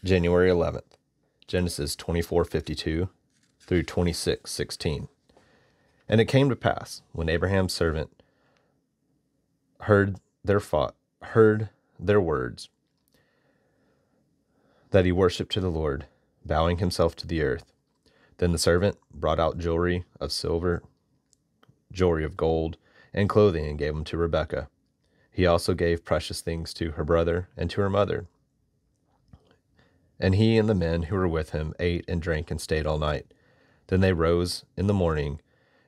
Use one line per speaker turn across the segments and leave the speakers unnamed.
January 11th, Genesis 24:52 through 26:16. And it came to pass, when Abraham's servant heard their words, that he worshipped to the Lord, bowing himself to the earth. Then the servant brought out jewelry of silver, jewelry of gold, and clothing, and gave them to Rebekah. He also gave precious things to her brother and to her mother. And he and the men who were with him ate and drank and stayed all night. Then they rose in the morning,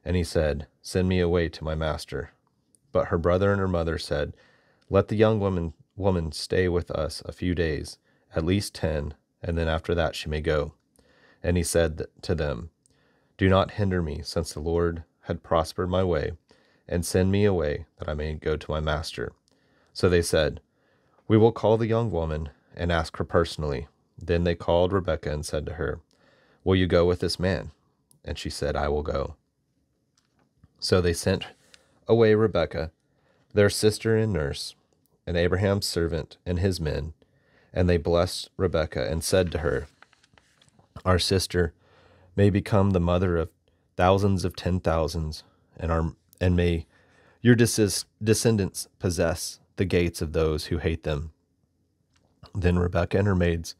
and he said, "Send me away to my master." But her brother and her mother said, "Let the young woman stay with us a few days, at least 10, and then after that she may go." And he said to them, "Do not hinder me, since the Lord had prospered my way, and send me away that I may go to my master." So they said, "We will call the young woman and ask her personally." Then they called Rebekah and said to her, "Will you go with this man?" And she said, "I will go." So they sent away Rebekah, their sister and nurse, and Abraham's servant and his men. And they blessed Rebekah and said to her, "Our sister may become the mother of thousands of 10,000s, and may your descendants possess the gates of those who hate them." Then Rebekah and her maids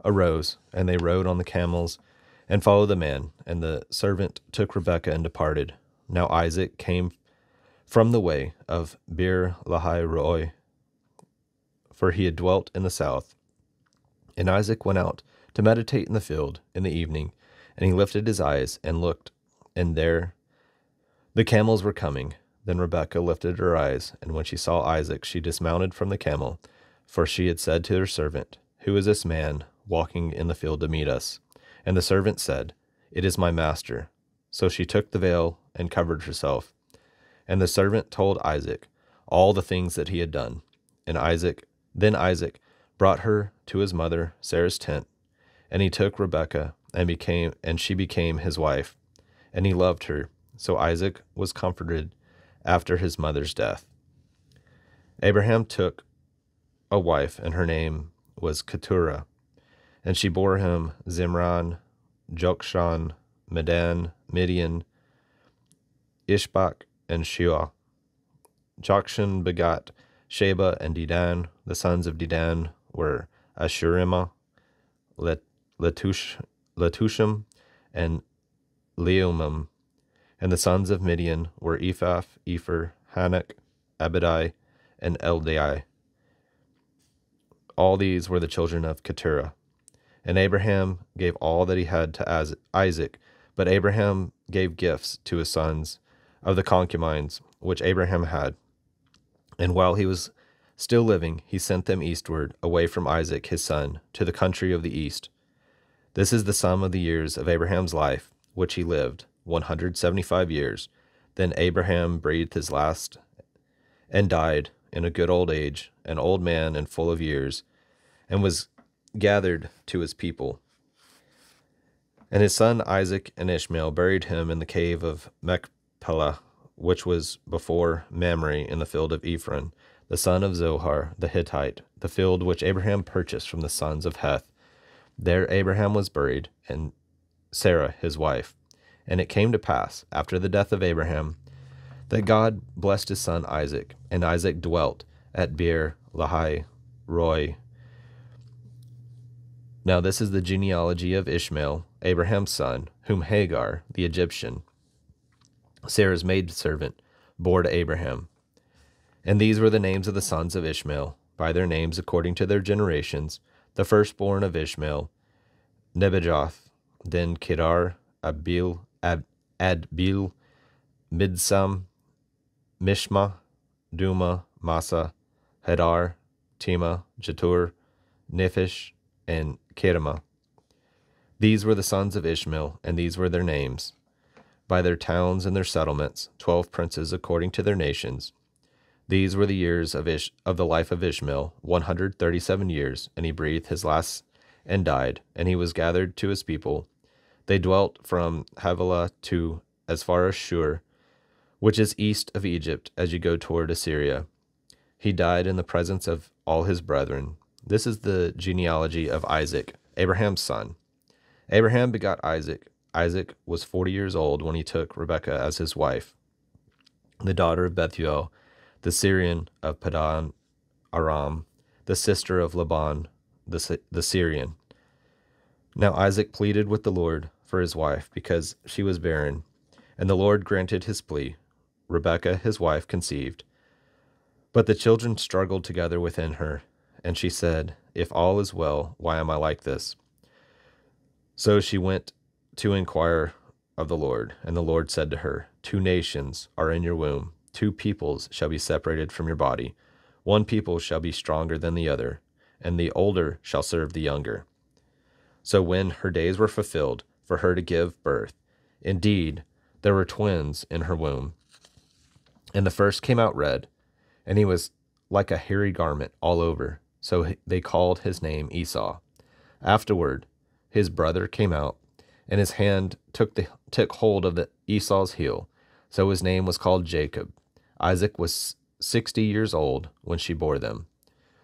arose, and they rode on the camels and followed the man. And the servant took Rebekah and departed. Now Isaac came from the way of Beer Lahai Roi, for he had dwelt in the south. And Isaac went out to meditate in the field in the evening, and he lifted his eyes and looked, and there the camels were coming. Then Rebekah lifted her eyes, and when she saw Isaac, she dismounted from the camel, for she had said to her servant, "Who is this man walking in the field to meet us?" And the servant said, "It is my master." So she took the veil and covered herself. And the servant told Isaac all the things that he had done. Then Isaac brought her to his mother Sarah's tent, and he took Rebekah and she became his wife, and he loved her. So Isaac was comforted after his mother's death. Abraham took a wife, and her name was Keturah, and she bore him Zimran, Jokshan, Medan, Midian, Ishbak, and Shua. Jokshan begot Sheba and Dedan. The sons of Dedan were Ashurima, Letushim, and Leumim. And the sons of Midian were Ephah, Epher, Hanok, Abadai, and Eldai. All these were the children of Keturah. And Abraham gave all that he had to Isaac, but Abraham gave gifts to his sons of the concubines which Abraham had. And while he was still living, he sent them eastward, away from Isaac his son, to the country of the east. This is the sum of the years of Abraham's life, which he lived, 175 years. Then Abraham breathed his last and died in a good old age, an old man and full of years, and was gathered to his people. And his son Isaac and Ishmael buried him in the cave of Machpelah, which was before Mamre in the field of Ephron, the son of Zohar the Hittite, the field which Abraham purchased from the sons of Heth. There Abraham was buried, and Sarah his wife. And it came to pass, after the death of Abraham, that God blessed his son Isaac, and Isaac dwelt at Beer Lahai Roi. Now this is the genealogy of Ishmael, Abraham's son, whom Hagar the Egyptian, Sarah's maidservant, bore to Abraham. And these were the names of the sons of Ishmael, by their names according to their generations. The firstborn of Ishmael, Nebajoth, then Kedar, Adbil, Midsam, Mishma, Duma, Massa, Hadar, Tema, Jetur, Nephish, and Kedema. These were the sons of Ishmael, and these were their names, by their towns and their settlements, 12 princes according to their nations. These were the years of the life of Ishmael, 137 years, and he breathed his last and died, and he was gathered to his people. They dwelt from Havilah to as far as Shur, which is east of Egypt, as you go toward Assyria. He died in the presence of all his brethren. This is the genealogy of Isaac, Abraham's son. Abraham begot Isaac. Isaac was 40 years old when he took Rebekah as his wife, the daughter of Bethuel, the Syrian of Padan Aram, the sister of Laban, the Syrian. Now Isaac pleaded with the Lord for his wife, because she was barren, and the Lord granted his plea. Rebekah, his wife, conceived. But the children struggled together within her, and she said, "If all is well, why am I like this?" So she went to inquire of the Lord, and the Lord said to her, "Two nations are in your womb, two peoples shall be separated from your body. One people shall be stronger than the other, and the older shall serve the younger." So when her days were fulfilled for her to give birth, indeed, there were twins in her womb. And the first came out red, and he was like a hairy garment all over, so they called his name Esau. Afterward, his brother came out, and his hand took hold of Esau's heel, so his name was called Jacob. Isaac was 60 years old when she bore them.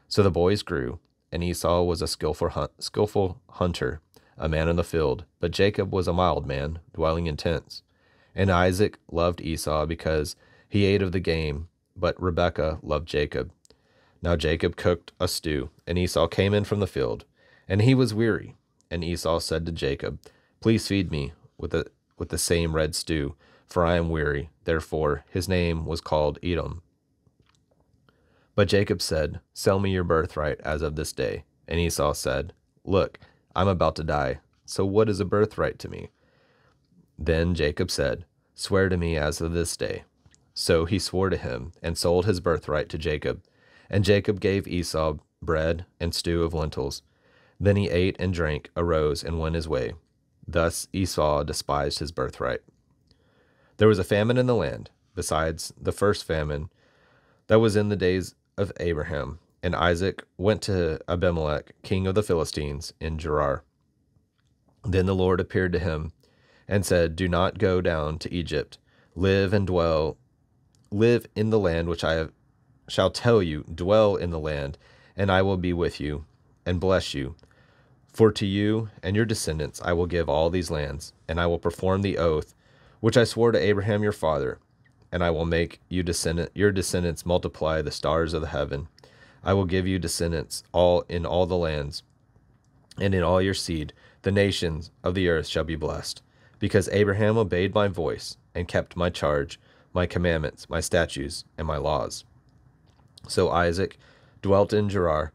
So the boys grew, and Esau was a skillful hunter, a man in the field, but Jacob was a mild man, dwelling in tents. And Isaac loved Esau because he ate of the game, but Rebekah loved Jacob. Now Jacob cooked a stew, and Esau came in from the field, and he was weary. And Esau said to Jacob, "Please feed me with the same red stew, for I am weary." Therefore his name was called Edom. But Jacob said, "Sell me your birthright as of this day." And Esau said, "Look, I'm about to die, so what is a birthright to me?" Then Jacob said, "Swear to me as of this day." So he swore to him, and sold his birthright to Jacob. And Jacob gave Esau bread and stew of lentils. Then he ate and drank, arose, and went his way. Thus Esau despised his birthright. There was a famine in the land, besides the first famine that was in the days of Abraham. And Isaac went to Abimelech, king of the Philistines, in Gerar. Then the Lord appeared to him and said, "Do not go down to Egypt. Live in the land which shall tell you. Dwell in the land, and I will be with you, and bless you. For to you and your descendants I will give all these lands, and I will perform the oath which I swore to Abraham your father, and I will make your descendants multiply the stars of the heaven. I will give you descendants in all the lands, and in all your seed the nations of the earth shall be blessed, because Abraham obeyed my voice, and kept my charge, my commandments, my statutes, and my laws." So Isaac dwelt in Gerar,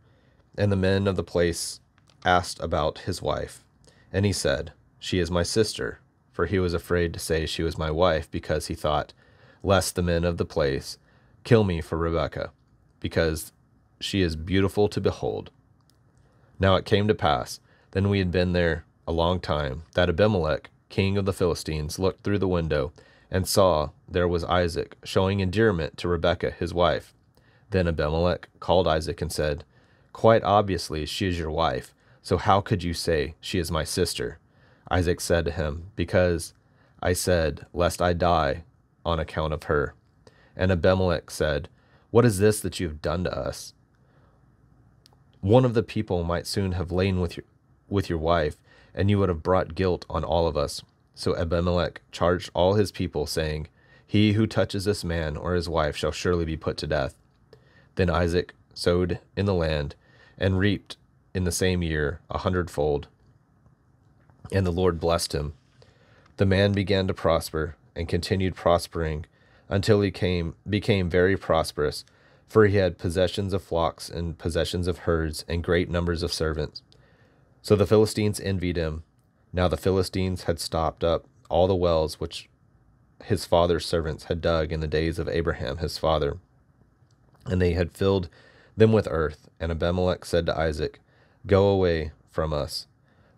and the men of the place asked about his wife. And he said, "She is my sister," for he was afraid to say she was my wife, because he thought, lest the men of the place kill me for Rebekah, because she is beautiful to behold. Now it came to pass, then we had been there a long time, that Abimelech, king of the Philistines, looked through the window, and saw there was Isaac, showing endearment to Rebekah his wife. Then Abimelech called Isaac and said, "Quite obviously she is your wife, so how could you say, 'She is my sister'?" Isaac said to him, "Because I said, lest I die on account of her." And Abimelech said, "What is this that you have done to us? One of the people might soon have lain with your wife, and you would have brought guilt on all of us." So Abimelech charged all his people, saying, "He who touches this man or his wife shall surely be put to death." Then Isaac sowed in the land, and reaped in the same year 100-fold. And the Lord blessed him. The man began to prosper, and continued prospering, until he became very prosperous, for he had possessions of flocks, and possessions of herds, and great numbers of servants. So the Philistines envied him. Now the Philistines had stopped up all the wells which his father's servants had dug in the days of Abraham his father, and they had filled them with earth. And Abimelech said to Isaac, "Go away from us,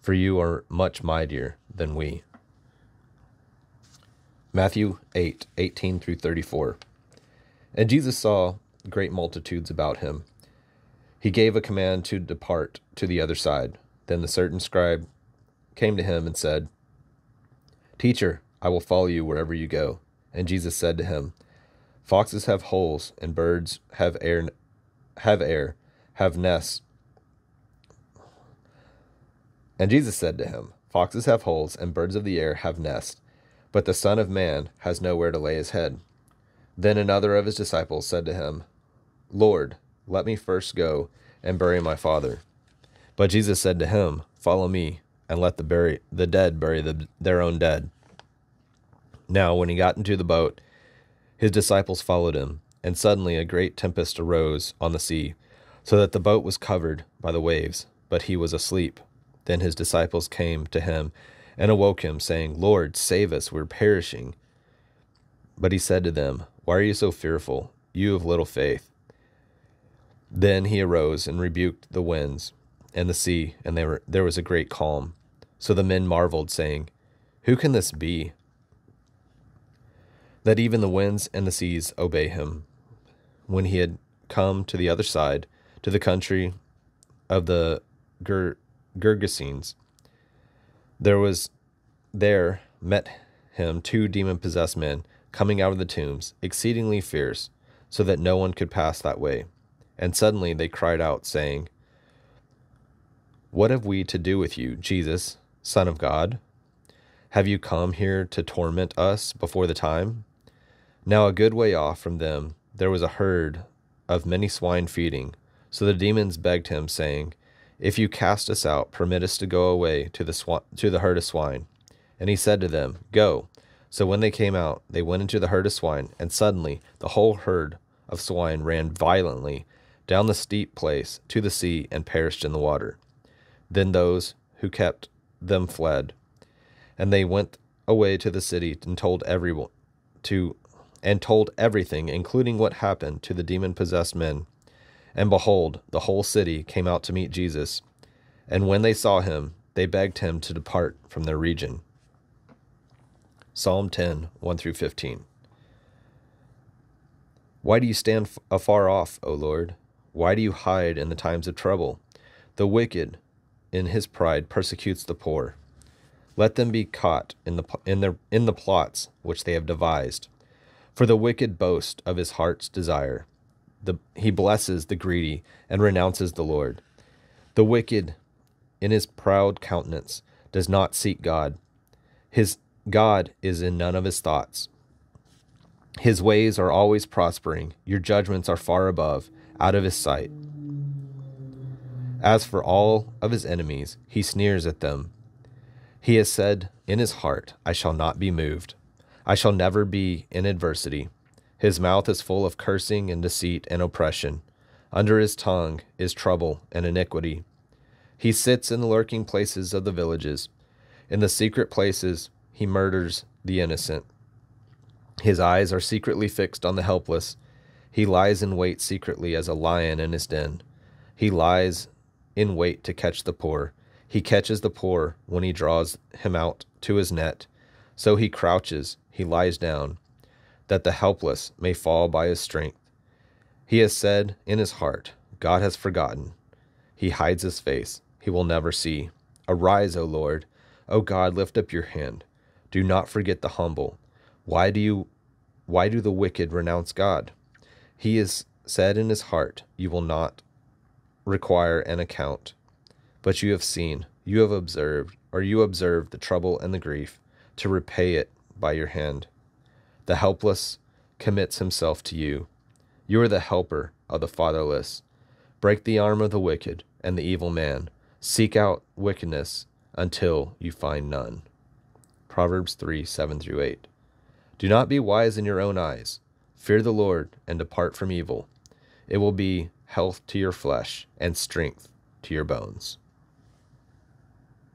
for you are much mightier than we." Matthew 8:18 through 34. And Jesus saw great multitudes about him. He gave a command to depart to the other side. Then the certain scribe came to him and said, "Teacher, I will follow you wherever you go." And Jesus said to him, "Foxes have holes, and birds have nests, And Jesus said to him, Foxes have holes, and birds of the air have nests, but the Son of Man has nowhere to lay his head. Then another of his disciples said to him, Lord, let me first go and bury my father. But Jesus said to him, Follow me, and let the dead bury their own dead. Now when he got into the boat, his disciples followed him, and suddenly a great tempest arose on the sea, so that the boat was covered by the waves, but he was asleep. Then his disciples came to him and awoke him, saying, Lord, save us, we're perishing. But he said to them, Why are you so fearful, you of little faith? Then he arose and rebuked the winds and the sea, and there was a great calm. So the men marveled, saying, Who can this be, that even the winds and the seas obey him? When he had come to the other side, to the country of the Gergesenes, there met him 2 demon-possessed men, coming out of the tombs, exceedingly fierce, so that no one could pass that way. And suddenly they cried out, saying, What have we to do with you, Jesus, Son of God? Have you come here to torment us before the time? Now a good way off from them there was a herd of many swine feeding. So the demons begged him, saying, If you cast us out, permit us to go away to the herd of swine. And he said to them, Go. So when they came out, they went into the herd of swine, and suddenly the whole herd of swine ran violently down the steep place to the sea and perished in the water. Then those who kept them fled, and they went away to the city and told everything, including what happened to the demon-possessed men. And behold, the whole city came out to meet Jesus, and when they saw him, they begged him to depart from their region. Psalm 10, 1-15. Why do you stand afar off, O Lord? Why do you hide in the times of trouble? The wicked, in his pride, persecutes the poor. Let them be caught in the plots which they have devised. For the wicked boast of his heart's desire. He blesses the greedy and renounces the Lord. The wicked, in his proud countenance, does not seek God. His God is in none of his thoughts. His ways are always prospering. Your judgments are far above, out of his sight. As for all of his enemies, he sneers at them. He has said in his heart, I shall not be moved. I shall never be in adversity. His mouth is full of cursing and deceit and oppression. Under his tongue is trouble and iniquity. He sits in the lurking places of the villages. In the secret places he murders the innocent. His eyes are secretly fixed on the helpless. He lies in wait secretly as a lion in his den. He lies in wait to catch the poor. He catches the poor when he draws him out to his net. So he crouches, he lies down, that the helpless may fall by his strength. He has said in his heart, God has forgotten. He hides his face, he will never see. Arise, O Lord. O God, lift up your hand. Do not forget the humble. Why do the wicked renounce God? He has said in his heart, you will not require an account. But you have seen, you have observed the trouble and the grief, to repay it by your hand. The helpless commits himself to you. You are the helper of the fatherless. Break the arm of the wicked and the evil man. Seek out wickedness until you find none. Proverbs 3, 7-8. Do not be wise in your own eyes. Fear the Lord and depart from evil. It will be health to your flesh and strength to your bones.